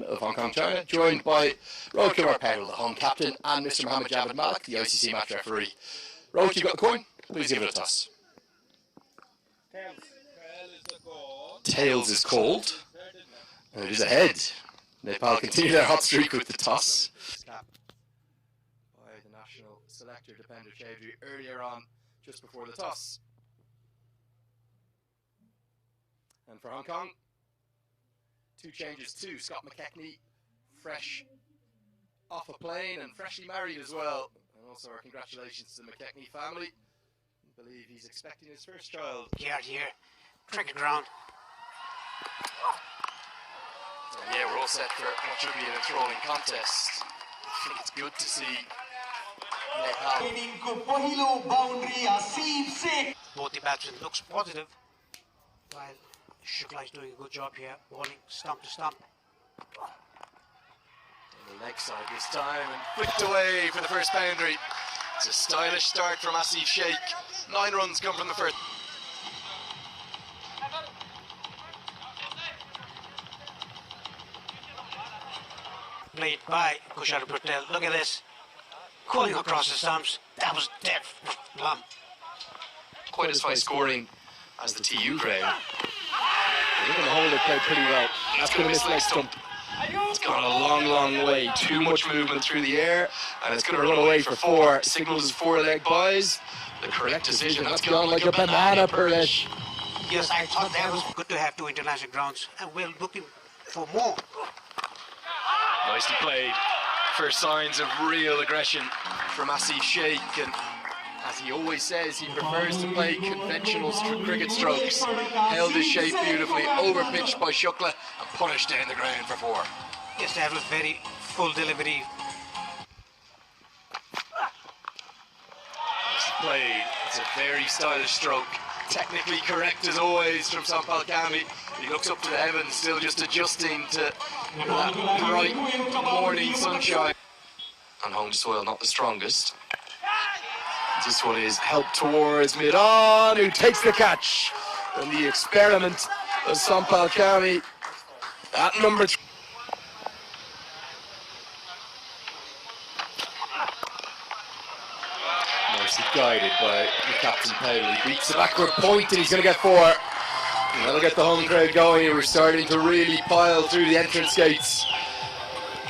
of Hong Kong, China, joined by Rohit Kumar Patel, the home captain, and Mr. Mohammed Javed Malik, the ICC match referee. Rohit, you've got the coin. Please give it a toss. Tails is called. And it is ahead. Nepal continue their hot streak with the toss. By the national selector, Depender Chaudhry, earlier on, just before the toss. And for Hong Kong, two changes too. Scott McKechnie, fresh off a plane and freshly married as well. And also our congratulations to the McKechnie family. I believe he's expecting his first child. Here, cricket ground. So yeah, we're all set for what should be an enthralling contest. I think it's good to see Nepal. Both the batsmen looks positive, while Shukla is doing a good job here, bowling stump to stump. On the leg side this time and flicked away for the first boundary. It's a stylish start from Asif Sheikh. 9 runs come from the first. Played by Kushal Patel. Look at this. Calling across the stumps. That was dead plumb. Quite as high scoring as the TU crowd. They're going to hold their crowd pretty well. That's going to miss leg stump. It's gone a long, long way. Too much movement through the air, and it's going to run away for 4. Signals 4-leg buys. The correct decision. That's gone like a banana, Perlesh. Yes, I thought that was good to have 2 international grounds, and we're looking for more. Nicely played. First signs of real aggression from Asif Sheikh, and as he always says, he prefers to play conventional cricket strokes. Held his shape beautifully, overpitched by Shukla and punished down the ground for 4. Yes, that was very full delivery. Nicely played. It's a very stylish stroke. Technically correct as always from Sampal Kami. He looks up to the heavens, still just adjusting to that bright morning sunshine. On home soil, not the strongest. This one is helped towards mid-on, who takes the catch. And the experiment of Sampal Kami at number 3. Nicely guided by the captain Powell. He beats the backward point and he's going to get 4. And that'll get the home crowd going. We're starting to really pile through the entrance gates.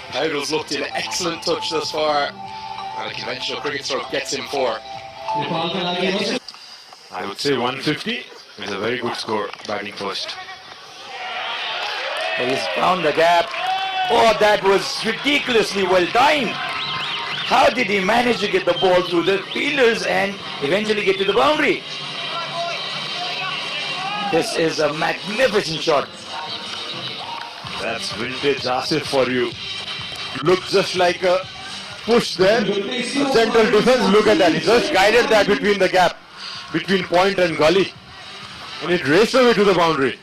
Powell's looked in excellent touch thus far. And a conventional cricket stroke gets him 4. I would say 150 is a very good score, batting first. He's found the gap. Oh, that was ridiculously well timed. How did he manage to get the ball through the fielders and eventually get to the boundary? This is a magnificent shot. That's vintage Asif for you. Looked just like a push there. The central defense, look at that. He just guided that between the gap, between point and gully. And it raced away to the boundary.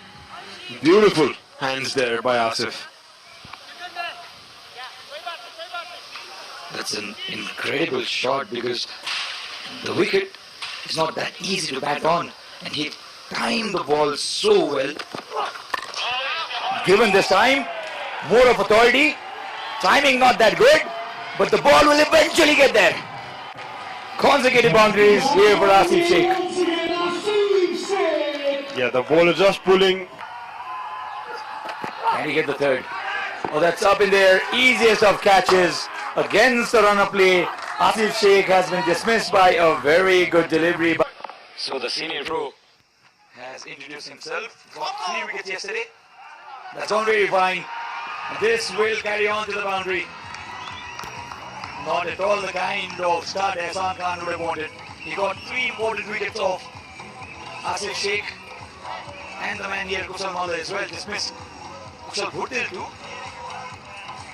Beautiful hands there by Asif. That's an incredible shot because the wicket is not that easy to bat on. And he timed the ball so well. Given this time, more of authority. Timing not that good, but the ball will eventually get there. Consecutive boundaries here for Asif Sheikh. Yeah, the ball is just pulling. Can he get the 3rd? Oh, that's up in there. Easiest of catches against the run-up play. Asif Sheikh has been dismissed by a very good delivery. So the senior pro has introduced himself. Got 3 wickets yesterday. That's already fine. This will carry on to the boundary. Not at all the kind of start Ehsan Khan would have wanted. He got 3 important wickets off. Asif Sheikh and the man here, Kusal Malla, as well dismissed. Kusal Bhuttil too.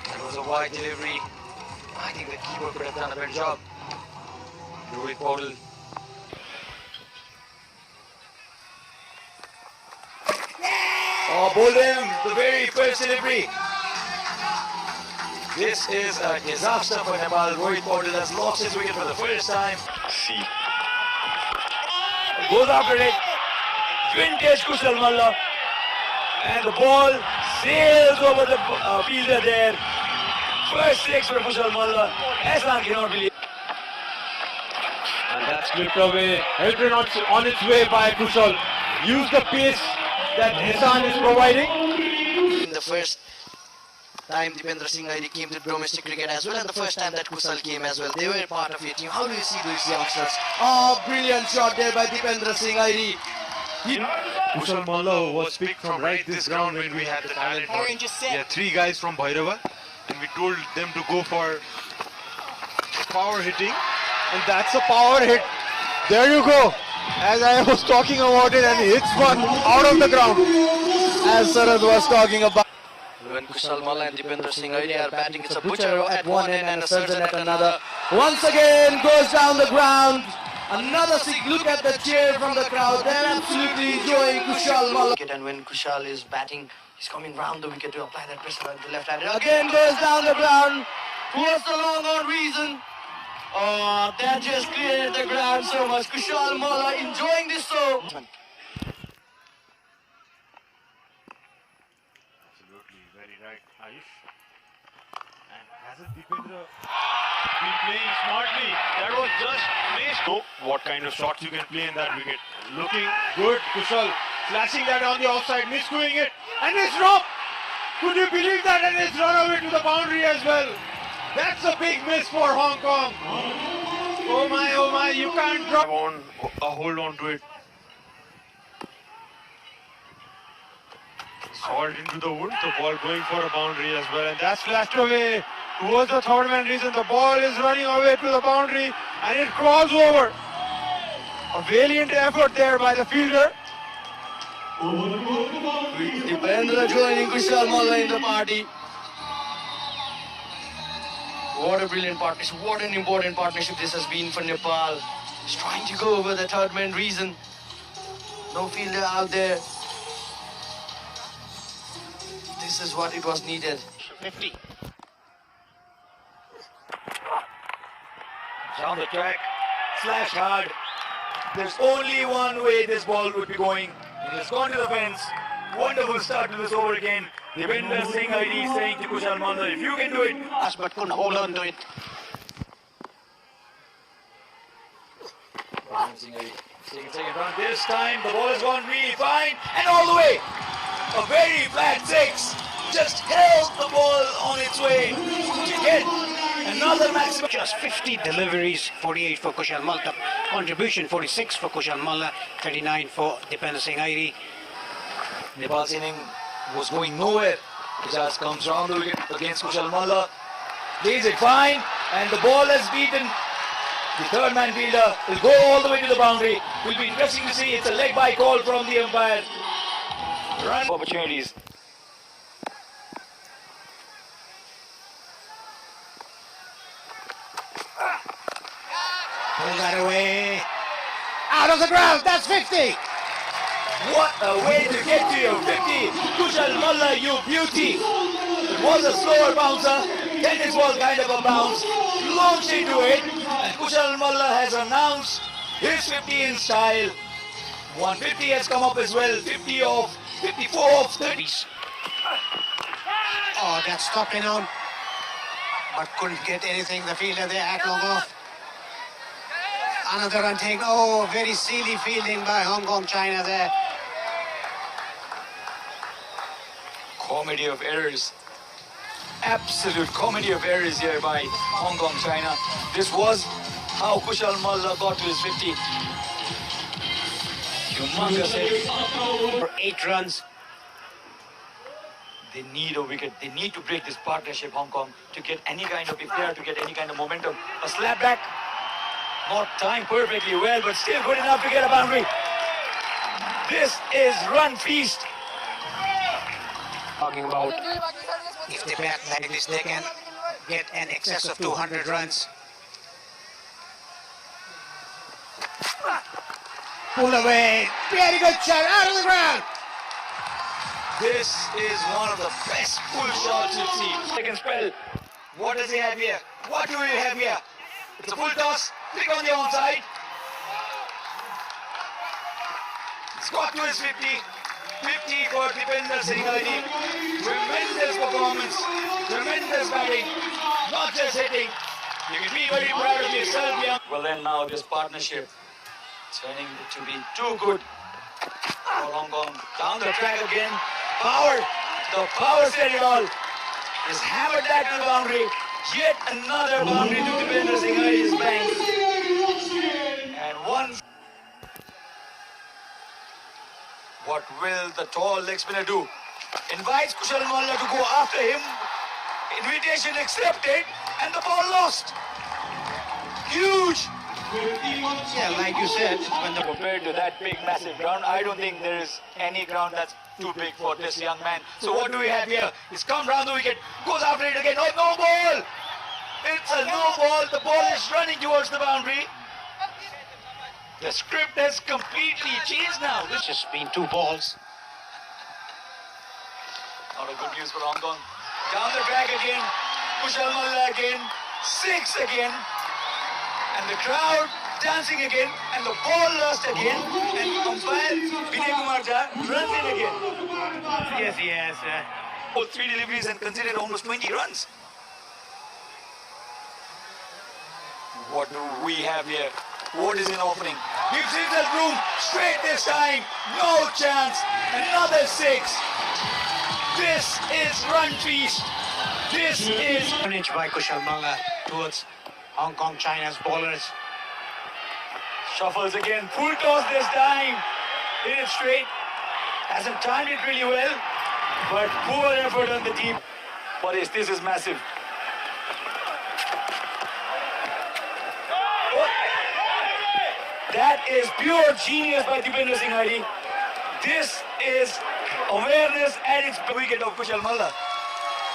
That was a wide delivery. I think the keeper could have done a better job. Rohit Patel. Oh, bowled him, the very first delivery. This is a disaster for Nepal. Rohit Patel has lost his wicket for the first time. See. Goes after it. Vintage Kusal Malla. And the ball sails over the fielder there. First six for Kushal Malla. Ehsan cannot believe. And that's clipped away. Helped it on its way by Kushal. Use the pace that Ehsan is providing. In the first time Dipendra Singh Airi came to domestic cricket as well, and the first time that Kusal came as well, they were part of your team. How do you see these youngsters? Oh, brilliant shot there by Dipendra Singh Airi. Kushal Malla was picked from right this ground when we had the talent. Yeah, 3 guys from Bhairava, and we told them to go for power hitting. And that's a power hit. There you go. As I was talking about it, and he hits one out of the ground. As Sarad was talking about. When Kushal Malla and Dipendra Singh Airi are batting, it's a butcher at one end and a surgeon at another. Once again goes down the ground. Another six. Look at the cheer from the crowd. They're absolutely enjoying Kushal Malla. And when Kushal is batting, he's coming round the wicket to apply that pressure on the left hand. Again goes down the ground. What's the long on reason? Oh, that just cleared the ground so much. Kushal Malla enjoying this so. Absolutely, very right, Ayush. And hasn't Dipendra been playing smartly? That was just missed. So, what kind of shots you can play in that wicket? Looking good, Kushal. Flashing that on the offside, miscuing it. And it's dropped. Could you believe that? And it's run away to the boundary as well. That's a big miss for Hong Kong. Oh my, you can't drop. Hold on to it. Salt into the wood, the ball going for a boundary as well, and that's flashed away towards the third man reason. The ball is running away to the boundary and it crawls over. A valiant effort there by the fielder. Dipendra joining Kushal Malla in the party. What a brilliant partnership. What an important partnership this has been for Nepal. He's trying to go over the third man reason. No fielder out there. This is what it was needed. 50. Down the track, slash hard. There's only one way this ball would be going. It has gone to the fence. Wonderful start to this over again. Dipendra Singh Airi saying to Kushal Malla, if you can do it. But couldn't hold on to it. Singh Airi taking second run. This time the ball has gone really fine and all the way. A very flat six. Just held the ball on its way to get another maximum. Just 50 deliveries, 48 for Kushal Malla. Contribution 46 for Kushal Malla, 39 for Dipendra Singh Airi. Nepal's inning was going nowhere. Ijaz comes round the wicket against Kushal Malla. Plays it fine and the ball has beaten the third man fielder. Will go all the way to the boundary. Will be interesting to see. It's a leg by call from the umpire. Run opportunities. Pull that away. Out of the ground, that's 50. What a way to get to your 50. Kushal Malla, you beauty. It was a slower bouncer. Tennis ball kind of a bounce. Launched into it. And Kushal Malla has announced his 50 in style. 150 has come up as well. 50 off. 54 off 30s. Oh, that's stopping on. But couldn't get anything. The fielder there, Aklong off. Another run taken. Oh, very silly fielding by Hong Kong, China there. Comedy of errors. Absolute comedy of errors here by Hong Kong, China. This was how Kushal Malla got to his 50. Humongous hit. For 8 runs. They need a wicket. They need to break this partnership, Hong Kong, to get any kind of, if they are to get any kind of momentum. A slap back. Not timed perfectly well, but still good enough to get a boundary. This is run feast. Talking about if they bat like this, they can get an excess of 200 runs. Pull away. Very good shot out of the ground. This is one of the best pull shots you'll see. Second spell. What does he have here? What do we have here? It's a full toss. Click on the onside. It's got to his 50. 50 for Dipender Singh Ali. Tremendous performance, tremendous batting, not just hitting. You can be very proud of yourself, young. Well then now this partnership turning to be too good for Hong Kong. Down the track again. Power, the power set it all. Is hammered back to the boundary. Yet another boundary to Dipender Singh Ali's bank. And one. What will the tall leg spinner do? Invites Kushal Malla to go after him. Invitation accepted and the ball lost. Huge. Yeah, like you said, when the Compared to that big massive ground, I don't think there is any ground that's too big for this young man. So what do we have here? He's come round the wicket, goes after it again. Oh, no ball! It's a no ball. The ball is running towards the boundary. The script has completely changed now. it's just been 2 balls. Not a good news for Hong Kong. Down the track again. Kushal Malla again. 6 again. And the crowd dancing again. And the ball lost again. And umpire Vinay Kumar Jha runs in again. Yes. Oh, 3 deliveries and considered almost 20 runs. What do we have here? What is in opening? Gives himself room. Straight this time. No chance. Another 6. This is run feast. This is 1 inch by Kushal Malla towards Hong Kong, China's bowlers. shuffles again. Full toss this time. Hit it straight. Hasn't timed it really well, but poor effort on the team. But this is massive. That is pure genius by Dipender Singh Ali. This is awareness at its wicket of Kushal Malla.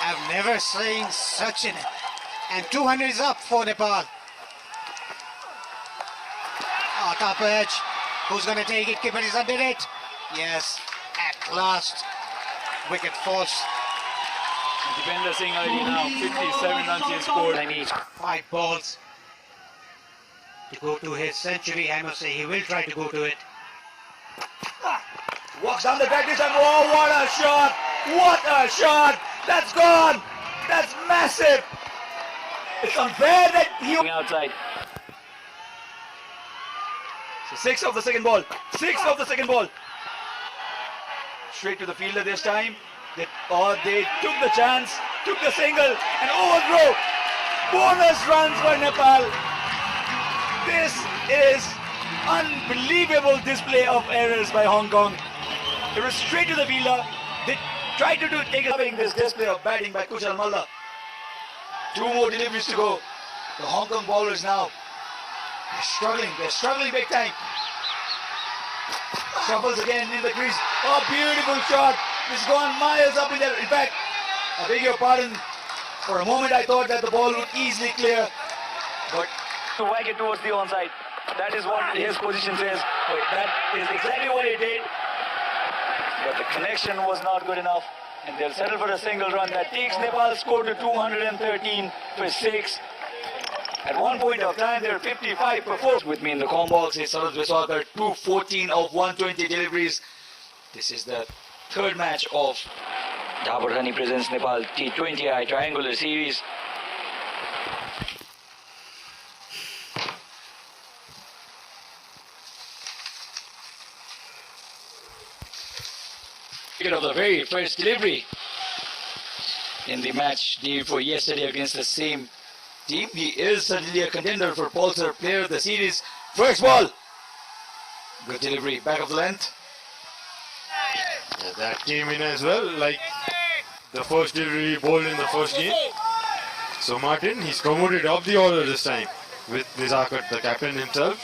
I've never seen such an... And 200 is up for Nepal. Oh, top edge. Who's going to take it? Keeper is under it. Yes, at last. Wicket falls. Dipender Singh Ali now 57 runs he has scored. I need 5 balls to go to his century. I must say he will try to go to it. Walks down the track this time. Oh, what a shot! What a shot! That's gone! That's massive! It's unfair that he... outside. So 6 of the second ball. 6 of the second ball. Straight to the fielder this time. They took the chance, took the single, and overthrow. Bonus runs for Nepal. This is unbelievable display of errors by Hong Kong. It was straight to the fielder. They tried to take this display of batting by Kushal Malla. 2 more deliveries to go. The Hong Kong bowlers now, they're struggling big time. Shuffles again in the crease. Oh, beautiful shot. It's gone miles up in there. In fact, I beg your pardon, for a moment I thought that the ball would easily clear. But to whack it towards the onside. That is what his position says. But that is exactly what he did. But the connection was not good enough. And they'll settle for a single run that takes Nepal's score to 213 for 6. At one point of time, they're 55 for 4. With me in the com box is Saraj Viswakar, 214 of 120 deliveries. This is the third match of Dabur Honey presents Nepal T20I Triangular Series. Of the very first delivery in the match day before yesterday against the same team. He is certainly a contender for Pulsar Player of the Series. First ball. Good delivery, back of the length. Yeah, that came in as well, like the first delivery bowled in the first game. So Martin, he's promoted up the order this time with Nizakar, the captain himself.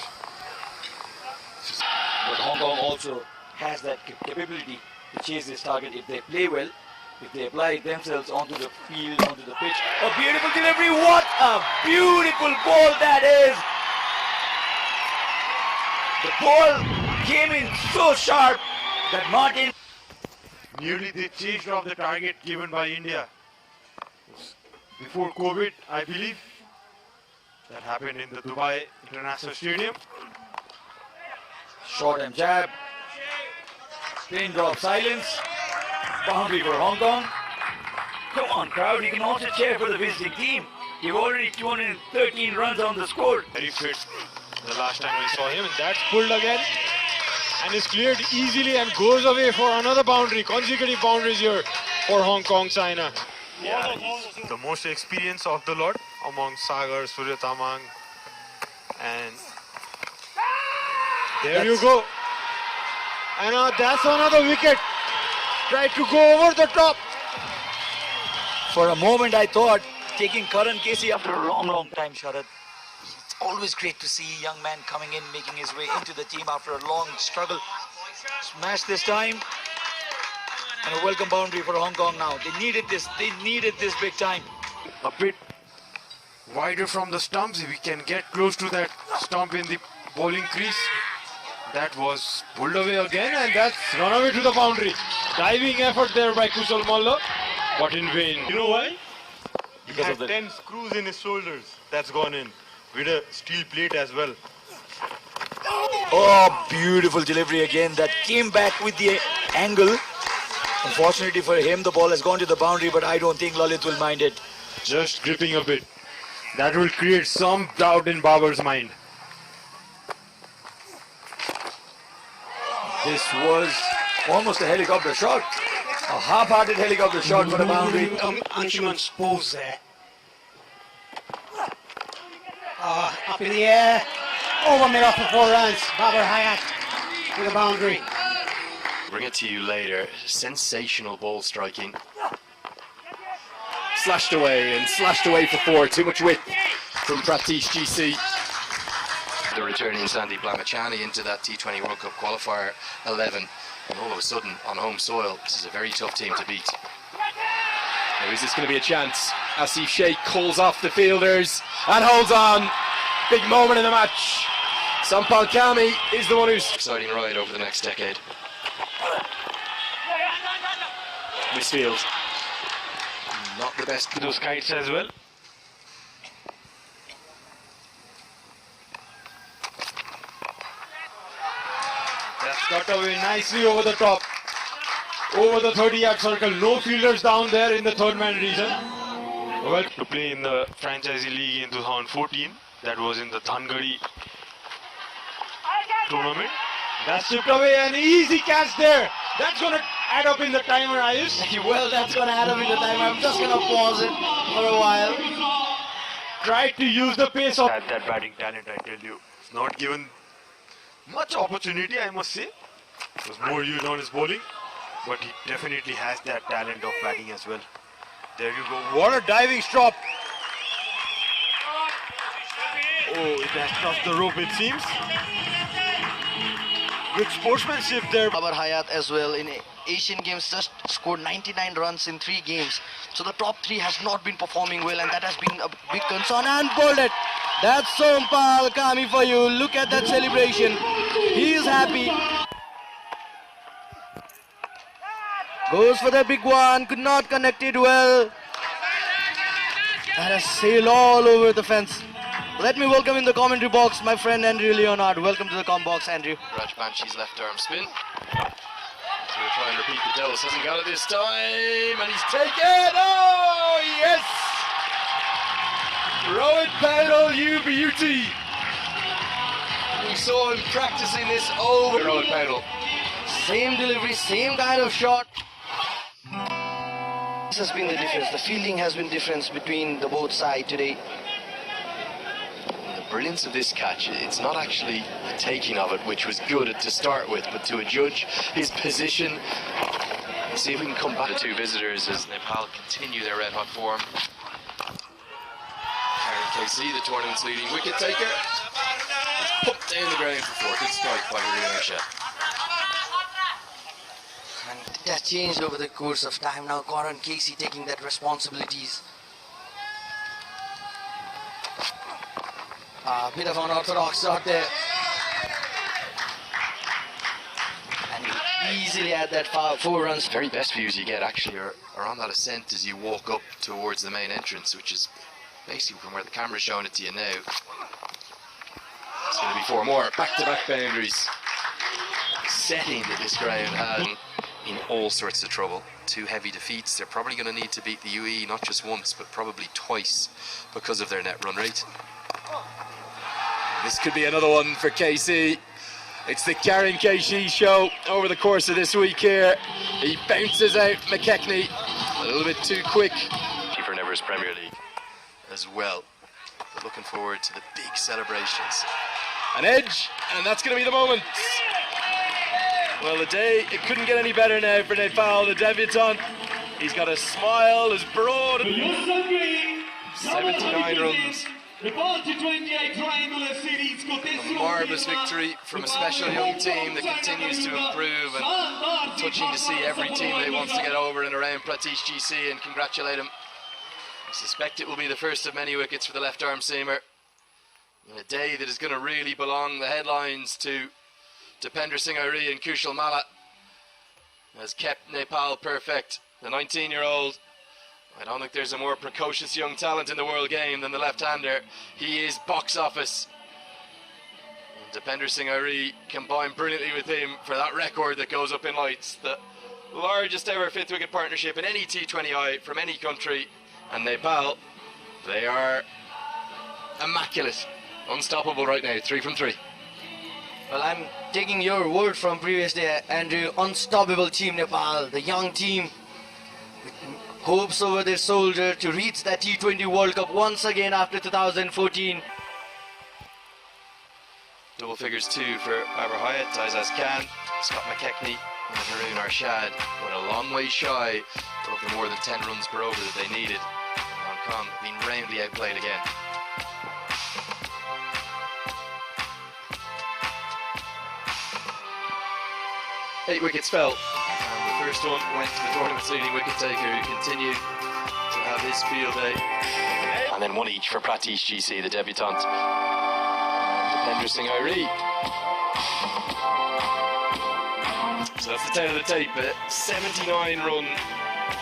But Hong Kong also has that capability to chase this target if they play well, if they apply themselves onto the field, onto the pitch. A beautiful delivery. What a beautiful ball that is. The ball came in so sharp that Martin... Nearly they changed off the target given by India. Before COVID, I believe. That happened in the Dubai International Stadium. Short and jab. Pin drop silence. Boundary for Hong Kong. Come on, crowd, you can also cheer for the visiting team. You've already 213 runs on the score. Very fit the last time we saw him, and that's pulled again and is cleared easily and goes away for another boundary. Consecutive boundaries here for Hong Kong, China. Yeah, he's the most experienced of the lot among Sagar, Surya Tamang, and there you go. And that's another wicket. Tried to go over the top. For a moment I thought taking Karan Casey after a long time, Sharad. It's always great to see a young man coming in, making his way into the team after a long struggle. Smash this time. And a welcome boundary for Hong Kong now. They needed this big time. A bit wider from the stumps. If we can get close to that stump in the bowling crease. That was pulled away again, and that's run away to the boundary. Diving effort there by Kusal Malla, but in vain. You know why? Because of the 10 screws in his shoulders. That's gone in with a steel plate as well. Oh, beautiful delivery again. That came back with the angle. Unfortunately for him, the ball has gone to the boundary, but I don't think Lalit will mind it. Just gripping a bit. That will create some doubt in Babar's mind. This was almost a helicopter shot. A half-hearted helicopter shot for the boundary. Anshuman's pose there. Up in the air. Over mid off for 4 runs. Babar Hayat with a boundary. Bring it to you later. Sensational ball striking. Slashed away for 4. Too much width from Pratish GC. The returning Sandeep Lamachani into that T20 World Cup qualifier 11. And all of a sudden, on home soil, this is a very tough team to beat. Now, is this going to be a chance? Asif Sheikh calls off the fielders and holds on. Big moment in the match. Sampal Kami is the one who's exciting ride over the next decade. Misfield. Not the best. Those kites as well. That's got away nicely over the top. Over the 30-yard circle. No fielders down there in the third man region. Well, to play in the franchisee league in 2014. That was in the Thangadi tournament. That's chipped away, an easy catch there. That's going to add up in the timer, Ayush. Well, that's going to add up in the timer. I'm just going to pause it for a while. Tried to use the pace of that batting talent, I tell you. It's not given much opportunity, I must say. It was more used on his bowling, but he definitely has that talent of batting as well. There you go. What a diving stop. Oh, it has crossed the rope, it seems. Good sportsmanship there. Babar Hayat as well in Asian Games just scored 99 runs in 3 games. So the top 3 has not been performing well, and that has been a big concern. And bowled it. That's Sampal Kami for you. Look at that celebration. He is happy. Goes for the big one. Could not connect it well. That has sailed all over the fence. Let me welcome in the commentary box my friend Andrew Leonard. Welcome to the com box, Andrew. Raj Banshi's left arm spin. So we'll try and repeat the dose. Hasn't got it this time, and he's taken. Oh yes! Rohit Patel, you beauty. We saw him practicing this over Rohit Patel. Same delivery, same kind of shot. This has been the difference. The fielding has been difference between the both sides today. The brilliance of this catch, it's not actually the taking of it, which was good to start with, but to adjudge his position. See if we can come back. The 2 visitors as Nepal continue their red hot form. Karen KC, the tournament's leading wicket taker, is put down the ground for 4. Good strike by Haruna Shah. And it has changed over the course of time. Now Karan Casey taking that responsibilities. A bit of unorthodox shot there. And he easily had that 4 runs. Very best views you get actually are on that ascent as you walk up towards the main entrance, which is basically from where the camera's showing it to you now. It's going to be 4 more back-to-back boundaries. setting that this ground has in all sorts of trouble. 2 heavy defeats. They're probably going to need to beat the UE not just once but probably twice because of their net run rate. This could be another one for KC. It's the Karen KC show over the course of this week here. He bounces out McKechnie a little bit too quick for Nevers Premier League as well. But looking forward to the big celebrations. An edge, and that's going to be the moment. Well, the day, it couldn't get any better now for Nepal, the debutant. He's got a smile as broad. 79 runs. A marvellous victory from a special young team that continues to improve, and touching to see every teammate wants to get over and around Pratish GC and congratulate him. I suspect it will be the first of many wickets for the left arm seamer. In a day that is going to really belong the headlines to Dipender Singh Airi and Kushal Malla has kept Nepal perfect. The 19-year-old, I don't think there's a more precocious young talent in the world game than the left-hander. He is box office. And Dipender Singh Airi combined brilliantly with him for that record that goes up in lights. The largest ever 5th wicket partnership in any T20I from any country. And Nepal, they are immaculate. Unstoppable right now, 3 from 3. Well, I'm taking your word from previous day, Andrew. Unstoppable team Nepal, the young team with hopes over their shoulder to reach that T20 World Cup once again after 2014. Double figures 2 for Barbara Hyatt, Taizaz Khan, Scott McKechnie and Haroon Arshad, but a long way shy of the more than 10 runs per over that they needed. Hong Kong being roundly outplayed again. Eight wickets fell, and the first one went to the tournament's leading wicket taker, who continued to have his field day. And then 1 each for Pratish GC, the debutant, and Dipender Singh Airi. So that's the tail of the tape. A 79-run,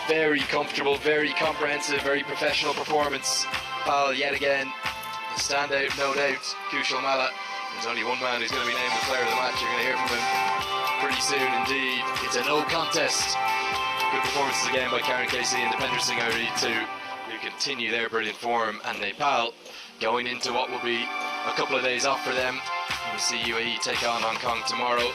very comfortable, very comprehensive, very professional performance. Pal yet again, the standout, no doubt, Kushal Malla. There's only one man who's going to be named the player of the match. You're going to hear from him pretty soon indeed. It's a no contest. Good performances again by Karen Casey and Dipender Singh Airi who continue their brilliant form, and Nepal going into what will be a couple of days off for them. We'll see UAE take on Hong Kong tomorrow.